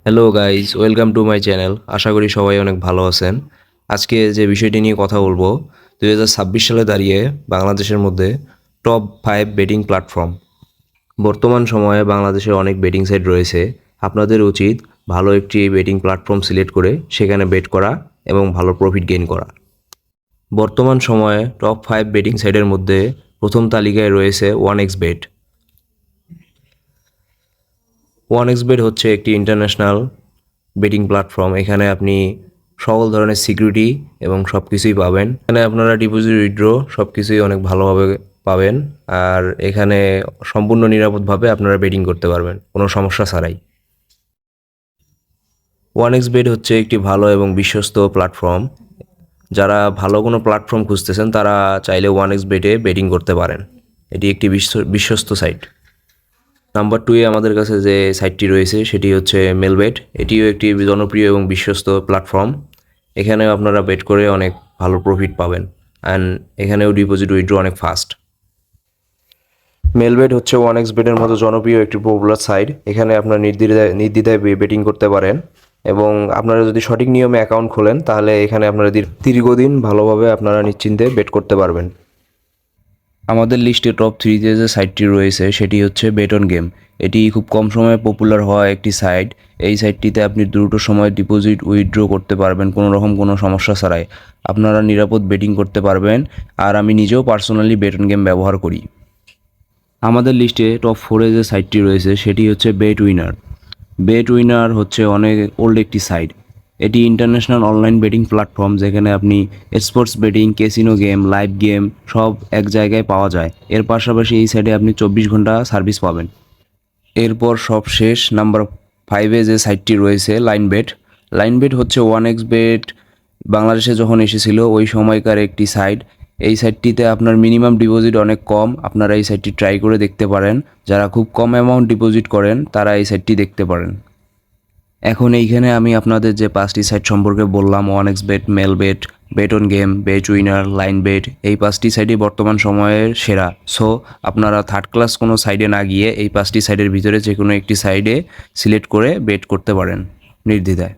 Hello guys, welcome to my channel. আশা করি সবাই অনেক ভালো আছেন। আজকে যে বিষয়টি নিয়ে কথা বলবো, 2026 সালে দাঁড়িয়ে বাংলাদেশের মধ্যে টপ 5 বেটিং প্ল্যাটফর্ম। বর্তমান সময়ে বাংলাদেশে অনেক বেটিং সাইট রয়েছে। আপনাদের উচিত ভালো একটি বেটিং প্ল্যাটফর্ম সিলেক্ট করে সেখানে বেট করা এবং ভালো প্রফিট গেইন করা। বর্তমান সময়ে টপ 5 বেটিং সাইটের মধ্যে প্রথম তালিকায় রয়েছে OneXBet। OneXBet হচ্ছে একটি ইন্টারন্যাশনাল বেটিং প্ল্যাটফর্ম। এখানে আপনি সকল ধরনের সিকিউরিটি এবং সব কিছুই পাবেন। এখানে আপনারা ডিপোজিট উইথড্র সব কিছুই অনেক ভালোভাবে পাবেন। আর এখানে সম্পূর্ণ নিরাপদভাবে আপনারা বেটিং করতে পারবেন কোনো সমস্যা ছাড়াই। OneXBet হচ্ছে একটি ভালো এবং বিশ্বস্ত প্ল্যাটফর্ম। যারা ভালো কোনো প্ল্যাটফর্ম খুঁজতেছেন তারা চাইলে OneXBet-এ বেটিং করতে পারেন। এটি একটি বিশ্বস্ত সাইট। নাম্বার 2-এ আমাদের কাছে যে সাইটটি রয়েছে সেটি হচ্ছে মেলবেট। এটিও একটি জনপ্রিয় এবং বিশ্বস্ত প্ল্যাটফর্ম। এখানেও আপনারা বেট করে অনেক ভালো প্রফিট পাবেন অ্যান্ড এখানেও ডিপোজিট উইথড্র অনেক ফাস্ট। মেলবেট হচ্ছে OneXBet-এর মতো জনপ্রিয় একটি পপুলার সাইট। এখানে আপনারা নির্দ্বিধায় বেটিং করতে পারেন এবং আপনারা যদি সঠিক নিয়মে অ্যাকাউন্ট খোলেন তাহলে এখানে আপনারা দীর্ঘদিন ভালোভাবে আপনারা নিশ্চিন্তে বেট করতে পারবেন। আমাদের লিস্টে টপ 3-তে যে সাইটটি রয়েছে সেটি হচ্ছে বেটঅনগেম। এটি খুব কম সময়ে পপুলার হওয়া একটি সাইট। এই সাইটটিতে আপনি দ্রুত সময় ডিপোজিট উইথড্র করতে পারবেন কোনো সমস্যা ছাড়াই। আপনারা নিরাপদ বেটিং করতে পারবেন। আর আমি নিজেও পার্সোনালি বেটঅনগেম ব্যবহার করি। আমাদের লিস্টে টপ 4-এ যে সাইটটি রয়েছে সেটি হচ্ছে বেটউইনার। বেটউইনার হচ্ছে অনেক ওল্ড একটি সাইট। এটি ইন্টারন্যাশনাল অনলাইন বেটিং প্ল্যাটফর্ম যেখানে আপনি sports betting, casino game, live game সব এক জায়গায় পাওয়া যায়। এর পাশাপাশি এই সাইটে আপনি 24 ঘন্টা সার্ভিস পাবেন। এরপর সবশেষ নাম্বার 5-এ যে সাইটটি রয়েছে লাইনবেট। লাইনবেট হচ্ছে OneXBet বাংলাদেশে যখন এসেছিল ওই সময়কার একটি সাইট। এই সাইটটিতে আপনার মিনিমাম ডিপোজিট অনেক কম। আপনারা এই সাইটটি ট্রাই করে দেখতে পারেন। যারা খুব কম অ্যামাউন্ট ডিপোজিট করেন তারা এই সাইটটি দেখতে পারেন। এখন এইখানে আমি আপনাদের যে 5টি সাইট সম্পর্কে বললাম, OneXBet, মেলবেট, বেটঅনগেম, বেটউইনার, লাইনবেট, এই 5টি সাইটই বর্তমান সময়ের সেরা। সো আপনারা থার্ড ক্লাস কোনো সাইডে না গিয়ে এই 5টি সাইটের ভিতরে যে কোনো একটি সাইডে সিলেক্ট করে বেট করতে পারেন নির্দ্বিধায়।